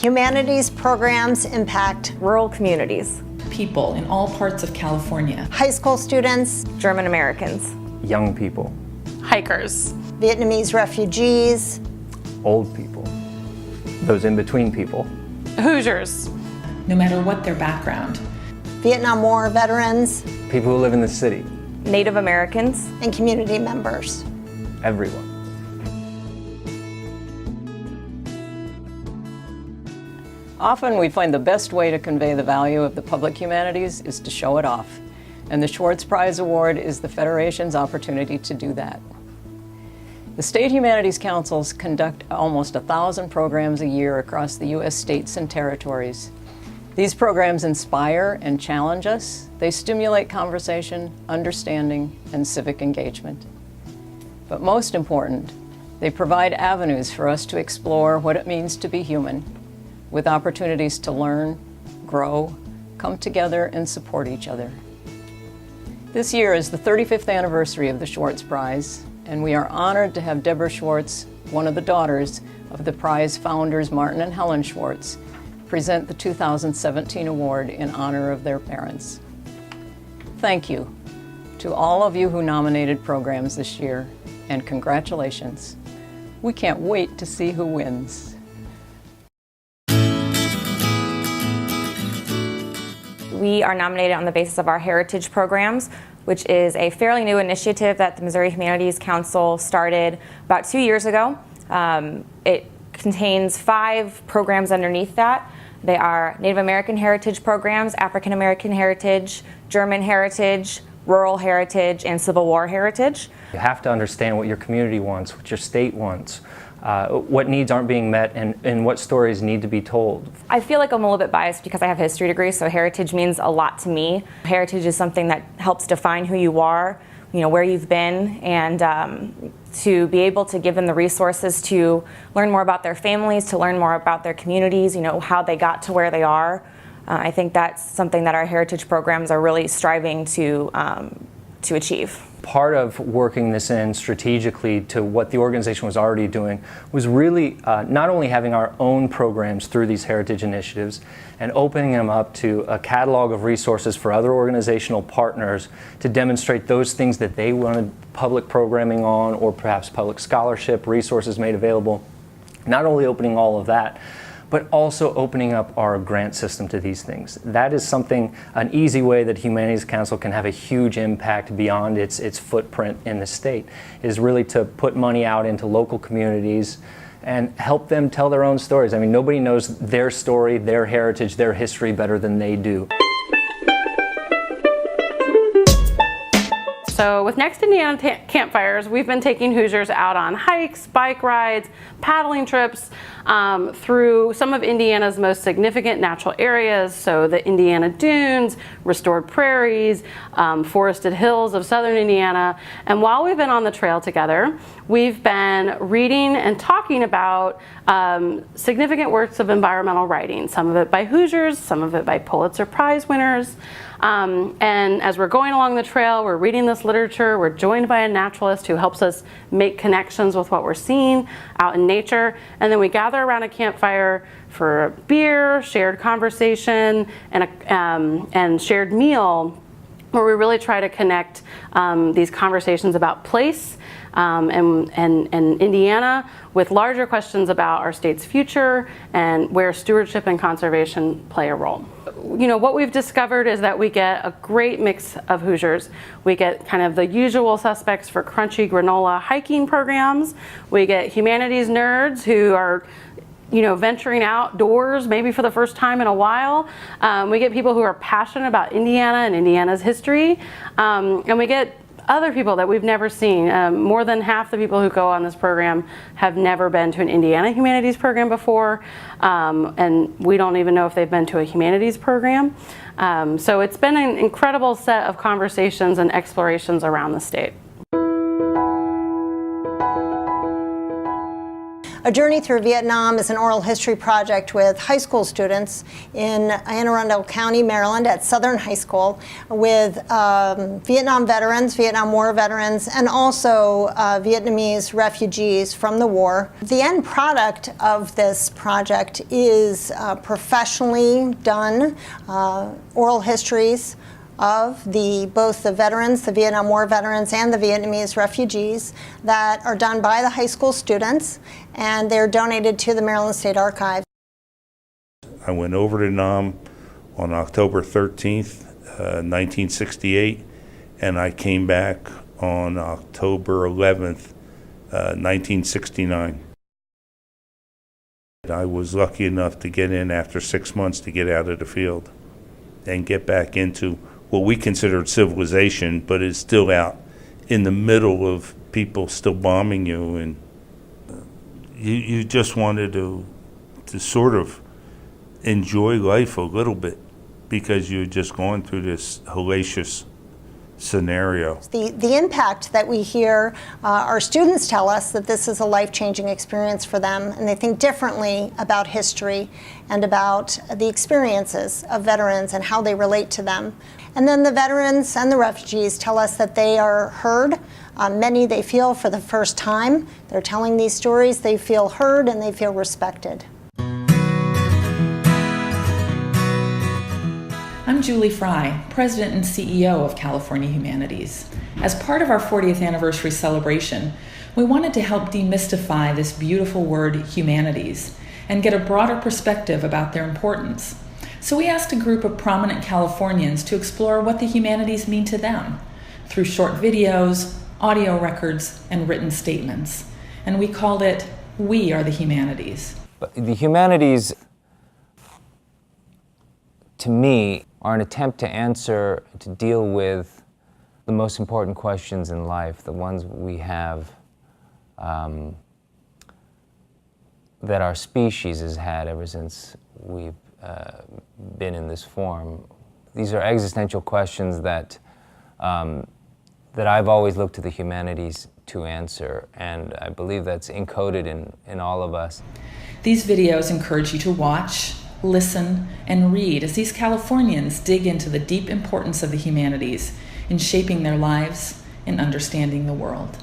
Humanities programs impact rural communities, people in all parts of California, high school students, German Americans, young people, hikers, Vietnamese refugees, old people, those in-between people, Hoosiers, no matter what their background, Vietnam War veterans, people who live in the city, Native Americans, and community members. everyone. Often we find the best way to convey the value of the public humanities is to show it off, and the Schwartz Prize Award is the Federation's opportunity to do that. The State Humanities Councils conduct almost 1,000 programs a year across the U.S. states and territories. These programs inspire and challenge us. They stimulate conversation, understanding, and civic engagement. But most important, they provide avenues for us to explore what it means to be human, with opportunities to learn, grow, come together, and support each other. This year is the 35th anniversary of the Schwartz Prize, and we are honored to have Deborah Schwartz, one of the daughters of the prize founders Martin and Helen Schwartz, present the 2017 award in honor of their parents. Thank you to all of you who nominated programs this year, and congratulations. We can't wait to see who wins. We are nominated on the basis of our heritage programs, which is a fairly new initiative that the Missouri Humanities Council started about 2 years ago. It contains 5 programs underneath that. They are Native American heritage programs, African American heritage, German heritage, rural heritage, and Civil War heritage. You have to understand what your community wants, what your state wants, what needs aren't being met, and what stories need to be told. I feel like I'm a little bit biased because I have a history degree, so heritage means a lot to me. Heritage is something that helps define who you are, where you've been, and to be able to give them the resources to learn more about their families, to learn more about their communities, how they got to where they are. I think that's something that our heritage programs are really striving to achieve. Part of working this in strategically to what the organization was already doing was really not only having our own programs through these heritage initiatives and opening them up to a catalog of resources for other organizational partners to demonstrate those things that they wanted public programming on, or perhaps public scholarship resources made available. Not only opening all of that, but also opening up our grant system to these things. That is something, an easy way that Humanities Council can have a huge impact beyond its footprint in the state, is really to put money out into local communities and help them tell their own stories. I mean, nobody knows their story, their heritage, their history better than they do. So with Next Indiana Campfires, we've been taking Hoosiers out on hikes, bike rides, paddling trips through some of Indiana's most significant natural areas. So the Indiana Dunes, restored prairies, forested hills of southern Indiana. And while we've been on the trail together, we've been reading and talking about significant works of environmental writing, some of it by Hoosiers, some of it by Pulitzer Prize winners. And as we're going along the trail, we're reading this literature, we're joined by a naturalist who helps us make connections with what we're seeing out in nature, and then we gather around a campfire for a beer, shared conversation, and shared meal, where we really try to connect these conversations about place and Indiana with larger questions about our state's future and where stewardship and conservation play a role. What we've discovered is that we get a great mix of Hoosiers. We get kind of the usual suspects for crunchy granola hiking programs. We get humanities nerds who are venturing outdoors maybe for the first time in a while. We get people who are passionate about Indiana and Indiana's history. And we get other people that we've never seen. More than half the people who go on this program have never been to an Indiana humanities program before, and we don't even know if they've been to a humanities program. So it's been an incredible set of conversations and explorations around the state. A Journey Through Vietnam is an oral history project with high school students in Anne Arundel County, Maryland at Southern High School with Vietnam veterans, Vietnam War veterans, and also Vietnamese refugees from the war. The end product of this project is professionally done oral histories of both the veterans, the Vietnam War veterans, and the Vietnamese refugees that are done by the high school students, and they're donated to the Maryland State Archives. I went over to Nam on October 13th, 1968, and I came back on October 11th, 1969. I was lucky enough to get in after 6 months to get out of the field and get back into what we considered civilization, but is still out in the middle of people still bombing you, and you just wanted to sort of enjoy life a little bit because you're just going through this hellacious scenario. The impact that we hear, our students tell us that this is a life-changing experience for them, and they think differently about history and about the experiences of veterans and how they relate to them. And then the veterans and the refugees tell us that they are heard. Many they feel for the first time. They're telling these stories, they feel heard and they feel respected. I'm Julie Fry, President and CEO of California Humanities. As part of our 40th anniversary celebration, we wanted to help demystify this beautiful word humanities and get a broader perspective about their importance. So we asked a group of prominent Californians to explore what the humanities mean to them through short videos, audio records, and written statements. And we called it We Are the Humanities. The humanities, to me, are an attempt to answer, to deal with the most important questions in life, the ones we have that our species has had ever since we've been in this form. These are existential questions that I've always looked to the humanities to answer, and I believe that's encoded in all of us. These videos encourage you to watch, listen, and read as these Californians dig into the deep importance of the humanities in shaping their lives and understanding the world.